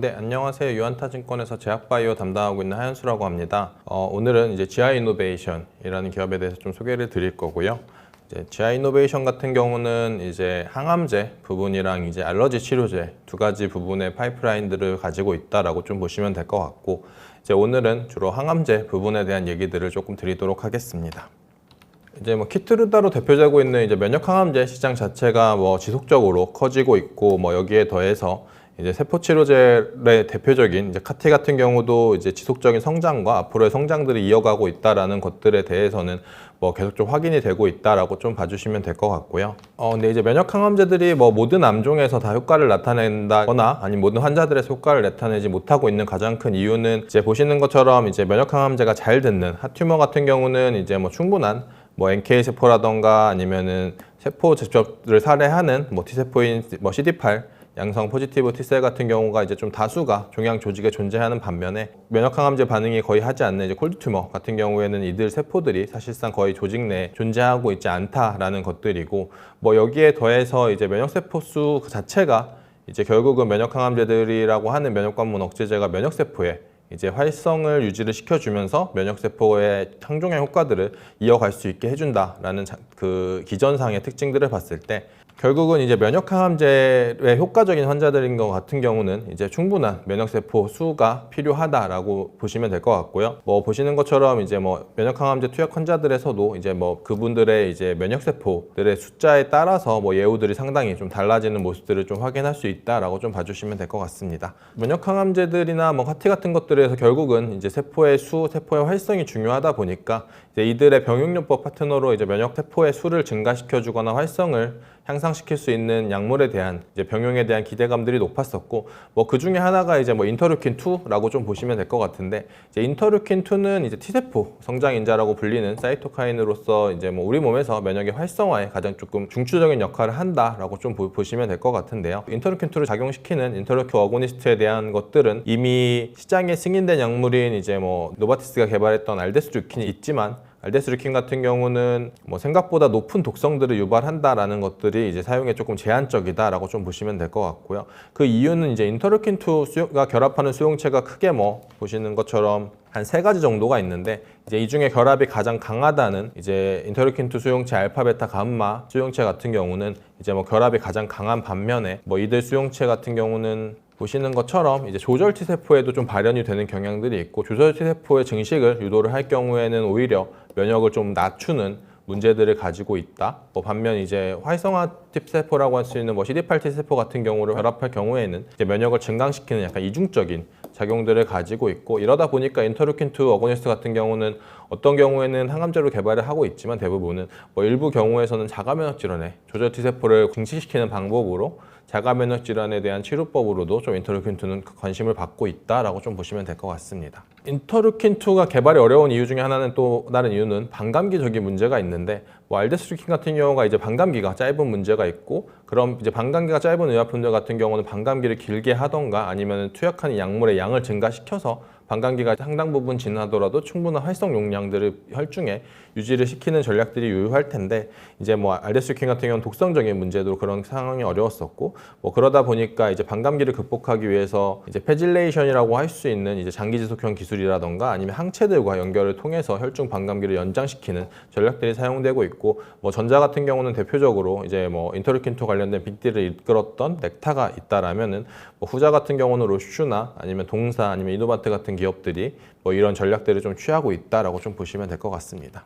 네, 안녕하세요. 유한타증권에서 제약바이오 담당하고 있는 하현수라고 합니다. 오늘은 이제 GI 이노베이션이라는 기업에 대해서 좀 소개를 드릴 거고요. 이제 GI 이노베이션 같은 경우는 이제 항암제 부분이랑 이제 알러지 치료제 두 가지 부분의 파이프라인들을 가지고 있다라고 좀 보시면 될 것 같고, 이제 오늘은 주로 항암제 부분에 대한 얘기들을 조금 드리도록 하겠습니다. 이제 뭐 키트루다로 대표되고 있는 이제 면역 항암제 시장 자체가 뭐 지속적으로 커지고 있고, 뭐 여기에 더해서 이제 세포 치료제의 대표적인 이제 카티 같은 경우도 이제 지속적인 성장과 앞으로의 성장들이 이어가고 있다라는 것들에 대해서는 뭐 계속 좀 확인이 되고 있다라고 좀 봐주시면 될 것 같고요. 근데 이제 면역 항암제들이 뭐 모든 암종에서 다 효과를 나타낸다거나 아니면 모든 환자들에서 효과를 나타내지 못하고 있는 가장 큰 이유는 이제 보시는 것처럼 이제 면역 항암제가 잘 듣는 핫튜머 같은 경우는 이제 뭐 충분한 뭐 NK 세포라던가 아니면은 세포 접촉을 살해하는 뭐 T세포인 뭐 CD8 양성 포지티브 T셀 같은 경우가 이제 좀 다수가 종양 조직에 존재하는 반면에 면역 항암제 반응이 거의 하지 않는 이제 콜드 튜머 같은 경우에는 이들 세포들이 사실상 거의 조직 내에 존재하고 있지 않다라는 것들이고, 뭐 여기에 더해서 이제 면역 세포 수 자체가 이제 결국은 면역 항암제들이라고 하는 면역관문 억제제가 면역 세포에 이제 활성을 유지를 시켜주면서 면역세포의 항종의 효과들을 이어갈 수 있게 해준다라는 그 기전상의 특징들을 봤을 때 결국은 이제 면역항암제의 효과적인 환자들인 것 같은 경우는 이제 충분한 면역세포 수가 필요하다라고 보시면 될 것 같고요. 뭐 보시는 것처럼 이제 뭐 면역항암제 투약 환자들에서도 이제 뭐 그분들의 이제 면역세포들의 숫자에 따라서 뭐 예후들이 상당히 좀 달라지는 모습들을 좀 확인할 수 있다라고 좀 봐주시면 될 것 같습니다. 면역항암제들이나 뭐 카티 같은 것들에서 결국은 이제 세포의 수, 세포의 활성이 중요하다 보니까 이제 이들의 병용요법 파트너로 이제 면역세포의 수를 증가시켜주거나 활성을 향상시킬 수 있는 약물에 대한 이제 병용에 대한 기대감들이 높았었고, 뭐 그 중에 하나가 이제 뭐 인터루킨 2라고 좀 보시면 될 것 같은데, 이제 인터루킨 2는 이제 T세포 성장인자라고 불리는 사이토카인으로서 이제 뭐 우리 몸에서 면역의 활성화에 가장 조금 중추적인 역할을 한다라고 좀 보시면 될 것 같은데요. 인터루킨 2를 작용시키는 인터루킨 어고니스트에 대한 것들은 이미 시장에 승인된 약물인 이제 뭐 노바티스가 개발했던 알데스루킨이 있지만, 알데스루킨 같은 경우는 뭐 생각보다 높은 독성들을 유발한다라는 것들이 이제 사용에 조금 제한적이다라고 좀 보시면 될 것 같고요. 그 이유는 이제 인터루킨 2가 결합하는 수용체가 크게 뭐 보시는 것처럼 한 3가지 정도가 있는데, 이제 이 중에 결합이 가장 강하다는 이제 인터루킨 2 수용체 알파, 베타, 감마 수용체 같은 경우는 이제 뭐 결합이 가장 강한 반면에 뭐 이들 수용체 같은 경우는 보시는 것처럼 이제 조절 T세포에도 좀 발현이 되는 경향들이 있고, 조절 T세포의 증식을 유도를 할 경우에는 오히려 면역을 좀 낮추는 문제들을 가지고 있다. 뭐 반면 이제 활성화 T세포라고 할 수 있는 뭐 CD8 T세포 같은 경우를 결합할 경우에는 이제 면역을 증강시키는 약간 이중적인 작용들을 가지고 있고, 이러다 보니까 인터루킨 2 어고니스트 같은 경우는 어떤 경우에는 항암제로 개발을 하고 있지만 대부분은 뭐 일부 경우에서는 자가면역 질환에 조절 T세포를 증식시키는 방법으로 자가면역 질환에 대한 치료법으로도 좀 인터루킨 2는 관심을 받고 있다라고 좀 보시면 될 것 같습니다. 인터루킨 2가 개발이 어려운 이유 중에 하나는 또 다른 이유는 반감기적인 문제가 있는데, 뭐 알데스루킨 같은 경우가 이제 반감기가 짧은 문제가 있고, 그럼 이제 반감기가 짧은 의약품들 같은 경우는 반감기를 길게 하던가 아니면 투약하는 약물의 양을 증가시켜서 반감기가 상당 부분 지나더라도 충분한 활성 용량들을 혈중에 유지를 시키는 전략들이 유효할 텐데, 이제 뭐 알데스루킨 같은 경우는 독성적인 문제도 그런 상황이 어려웠었고, 뭐 그러다 보니까 이제 반감기를 극복하기 위해서 이제 페질레이션이라고 할 수 있는 이제 장기 지속형 기술이라던가 아니면 항체들과 연결을 통해서 혈중 반감기를 연장시키는 전략들이 사용되고 있고, 뭐 전자 같은 경우는 대표적으로 이제 뭐 인터루킨 2 관련된 빅딜을 이끌었던 넥타가 있다라면은, 뭐 후자 같은 경우는 로슈나 아니면 동사 아니면 이노바트 같은 기업들이 뭐 이런 전략들을 좀 취하고 있다라고 좀 보시면 될 것 같습니다.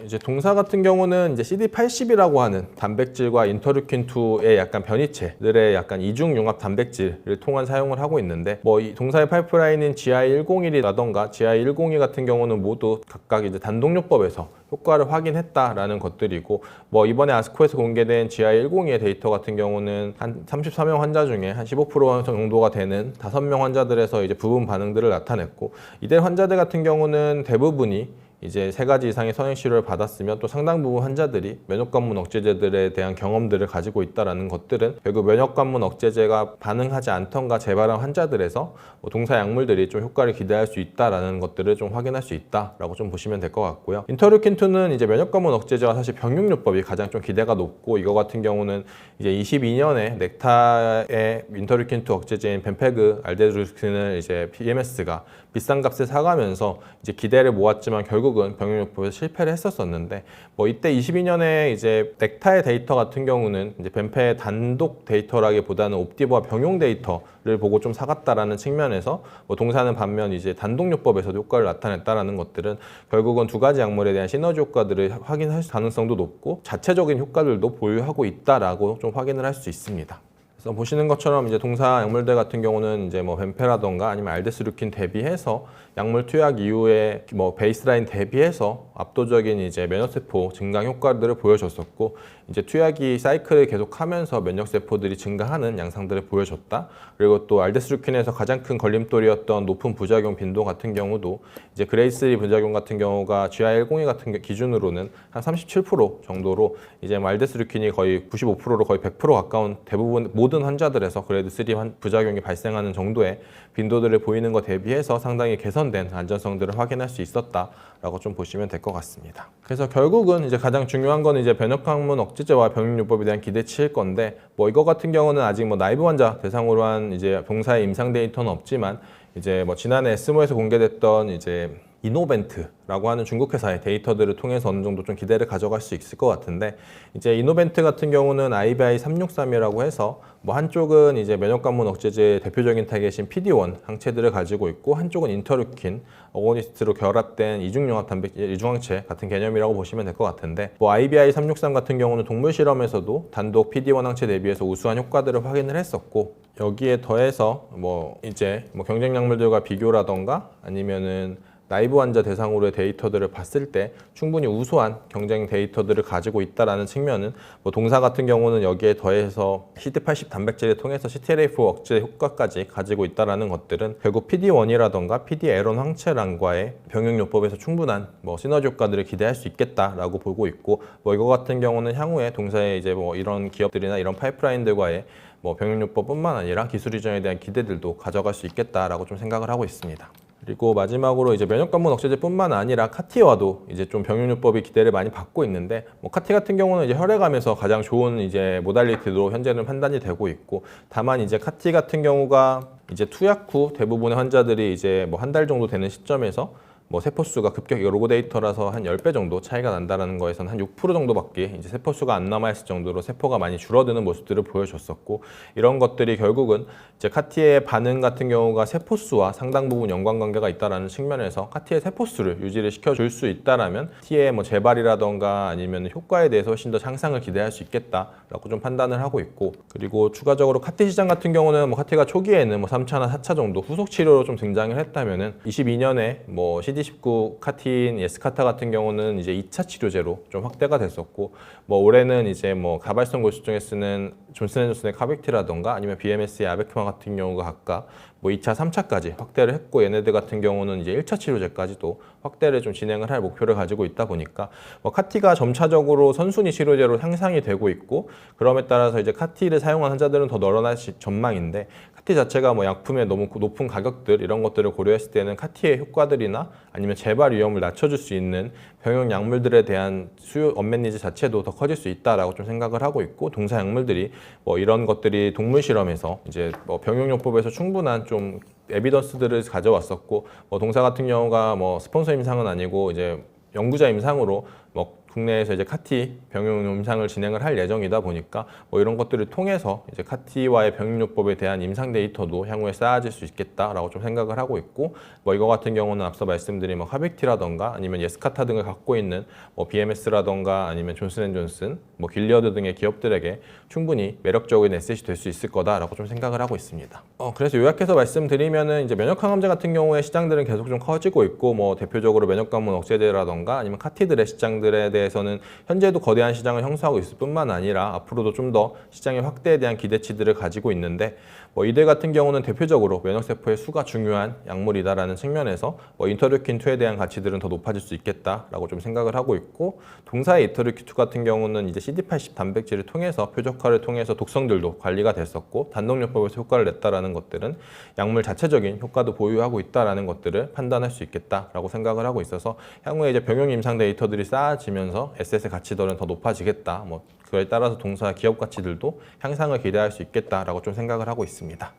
이제 동사 같은 경우는 이제 CD80이라고 하는 단백질과 인터루킨 2의 약간 변이체들의 약간 이중 융합 단백질을 통한 사용을 하고 있는데, 뭐 이 동사의 파이프라인인 GI101이라던가 GI102 같은 경우는 모두 각각 이제 단독요법에서 효과를 확인했다라는 것들이고, 뭐 이번에 아스코에서 공개된 GI102의 데이터 같은 경우는 한 34명 환자 중에 한 15% 정도가 되는 5명 환자들에서 이제 부분 반응들을 나타냈고, 이들 환자들 같은 경우는 대부분이 이제 3가지 이상의 선행 치료를 받았으면 또 상당 부분 환자들이 면역관문 억제제들에 대한 경험들을 가지고 있다라는 것들은 결국 면역관문 억제제가 반응하지 않던가 재발한 환자들에서 동사 약물들이 좀 효과를 기대할 수 있다라는 것들을 좀 확인할 수 있다라고 좀 보시면 될 것 같고요. 인터루킨2는 이제 면역관문 억제제가 사실 병용요법이 가장 좀 기대가 높고, 이거 같은 경우는 이제 22년에 넥타의 인터루킨2 억제제인 벤페그 알데루킨을 이제 BMS가 비싼 값에 사가면서 이제 기대를 모았지만 결국은 병용요법에서 실패를 했었었는데, 뭐 이때 22년에 이제 넥타의 데이터 같은 경우는 이제 벤페의 단독 데이터라기보다는 옵디버와 병용 데이터를 보고 좀 사갔다라는 측면에서, 뭐 동사는 반면 이제 단독요법에서도 효과를 나타냈다라는 것들은 결국은 2가지 약물에 대한 시너지 효과들을 확인할 가능성도 높고 자체적인 효과들도 보유하고 있다라고 좀 확인을 할 수 있습니다. 그래서 보시는 것처럼 이제 동사 약물들 같은 경우는 이제 뭐 벤페라던가 아니면 알데스루킨 대비해서 약물 투약 이후에 뭐 베이스라인 대비해서 압도적인 이제 면역세포 증강 효과들을 보여줬었고, 이제 투약이 사이클을 계속하면서 면역세포들이 증가하는 양상들을 보여줬다. 그리고 또 알데스루킨에서 가장 큰 걸림돌이었던 높은 부작용 빈도 같은 경우도 이제 그레이스 부작용 같은 경우가 GI102 같은 기준으로는 한 37% 정도로 이제 뭐 알데스루킨이 거의 95%로 거의 100% 가까운 대부분 모든 환자들에서 그레이드 3 부작용이 발생하는 정도의 빈도들을 보이는 것 대비해서 상당히 개선된 안전성들을 확인할 수 있었다라고 좀 보시면 될 것 같습니다. 그래서 결국은 이제 가장 중요한 건 이제 면역학문 억제제와 병용요법에 대한 기대치일 건데, 뭐 이거 같은 경우는 아직 뭐 나이브 환자 대상으로 한 이제 동사의 임상 데이터는 없지만, 이제 뭐 지난해 에스모에서 공개됐던 이제 이노벤트라고 하는 중국 회사의 데이터들을 통해서 어느 정도 좀 기대를 가져갈 수 있을 것 같은데, 이제 이노벤트 같은 경우는 IBI363이라고 해서 뭐 한쪽은 이제 면역관문 억제제의 대표적인 타겟인 PD-1 항체들을 가지고 있고, 한쪽은 인터루킨 어고니스트로 결합된 이중융합 단백질 이중항체 같은 개념이라고 보시면 될 것 같은데, 뭐 IBI363 같은 경우는 동물 실험에서도 단독 PD-1 항체 대비해서 우수한 효과들을 확인을 했었고, 여기에 더해서 뭐 이제 뭐 경쟁 약물들과 비교라던가 아니면은 나이브 환자 대상으로의 데이터들을 봤을 때 충분히 우수한 경쟁 데이터들을 가지고 있다라는 측면은, 뭐 동사 같은 경우는 여기에 더해서 CD80 단백질을 통해서 CTLA4 억제 효과까지 가지고 있다라는 것들은 결국 PD-1이라던가 PD-L1 항체랑과의 병용요법에서 충분한 뭐 시너지 효과들을 기대할 수 있겠다라고 보고 있고, 뭐 이거 같은 경우는 향후에 동사의 이제 뭐 이런 기업들이나 이런 파이프라인들과의 뭐 병용요법뿐만 아니라 기술 이전에 대한 기대들도 가져갈 수 있겠다라고 좀 생각을 하고 있습니다. 그리고 마지막으로 이제 면역관문 억제제뿐만 아니라 카티와도 이제 좀 병용요법이 기대를 많이 받고 있는데, 뭐 카티 같은 경우는 이제 혈액암에서 가장 좋은 이제 모달리티로 현재는 판단이 되고 있고, 다만 이제 카티 같은 경우가 이제 투약 후 대부분의 환자들이 이제 뭐 한 달 정도 되는 시점에서 뭐 세포수가 급격히 로그 데이터라서 한 10배 정도 차이가 난다는 거에서는 한 6% 정도밖에 이제 세포수가 안 남아있을 정도로 세포가 많이 줄어드는 모습들을 보여줬었고, 이런 것들이 결국은 이제 카티의 반응 같은 경우가 세포수와 상당 부분 연관관계가 있다는 측면에서 카티의 세포수를 유지를 시켜줄 수 있다라면 T의 뭐 재발이라던가 아니면 효과에 대해서 훨씬 더 향상을 기대할 수 있겠다라고 좀 판단을 하고 있고, 그리고 추가적으로 카티 시장 같은 경우는 뭐 카티가 초기에는 뭐 3차나 4차 정도 후속 치료로 좀 등장을 했다면은 22년에 뭐 CD19 카틴 예스카타 같은 경우는 이제 2차 치료제로 좀 확대가 됐었고, 뭐 올해는 이제 뭐 가발성 골수증에 쓰는 존슨앤존슨의 카백티라던가 아니면 BMS의 아베크마 같은 경우가 각각 뭐 2차, 3차까지 확대를 했고, 얘네들 같은 경우는 이제 1차 치료제까지도 확대를 좀 진행을 할 목표를 가지고 있다 보니까 뭐 카티가 점차적으로 선순위 치료제로 향상이 되고 있고, 그럼에 따라서 이제 카티를 사용한 환자들은 더 늘어날 전망인데, 카티 자체가 뭐 약품의 너무 높은 가격들 이런 것들을 고려했을 때는 카티의 효과들이나 아니면 재발 위험을 낮춰줄 수 있는 병용 약물들에 대한 수요 언맷 니즈 자체도 더 커질 수 있다라고 좀 생각을 하고 있고, 동사 약물들이 뭐 이런 것들이 동물 실험에서 이제 뭐 병용요법에서 충분한 좀 에비던스들을 가져왔었고, 뭐 동사 같은 경우가 뭐 스폰서 임상은 아니고 이제 연구자 임상으로 뭐 국내에서 이제 카티 병용 임상을 진행을 할 예정이다 보니까 뭐 이런 것들을 통해서 이제 카티와의 병용요법에 대한 임상 데이터도 향후에 쌓아질 수 있겠다라고 좀 생각을 하고 있고, 뭐 이거 같은 경우는 앞서 말씀드린 뭐 카백티라던가 아니면 예스카타 등을 갖고 있는 뭐 BMS라던가 아니면 존슨앤존슨, 뭐 길리어드 등의 기업들에게 충분히 매력적인 에셋이 될 수 있을 거다라고 좀 생각을 하고 있습니다. 그래서 요약해서 말씀드리면은 이제 면역항암제 같은 경우에 시장들은 계속 좀 커지고 있고, 뭐 대표적으로 면역관문 억제제라던가 아니면 카티들의 시장들에 대해 대해서는 현재도 거대한 시장을 형성하고 있을 뿐만 아니라 앞으로도 좀 더 시장의 확대에 대한 기대치들을 가지고 있는데 이들 같은 경우는 대표적으로 면역세포의 수가 중요한 약물이다라는 측면에서 인터루킨2에 대한 가치들은 더 높아질 수 있겠다라고 좀 생각을 하고 있고 동사의 인터루킨2 같은 경우는 이제 CD80 단백질을 통해서 표적화를 통해서 독성들도 관리가 됐었고 단독요법에서 효과를 냈다라는 것들은 약물 자체적인 효과도 보유하고 있다라는 것들을 판단할 수 있겠다라고 생각을 하고 있어서 향후에 이제 병용 임상 데이터들이 쌓아지면서 에셋의 가치들은 더 높아지겠다. 그에 따라서 동사 기업 가치들도 향상을 기대할 수 있겠다라고 좀 생각을 하고 있습니다.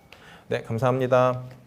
네, 감사합니다.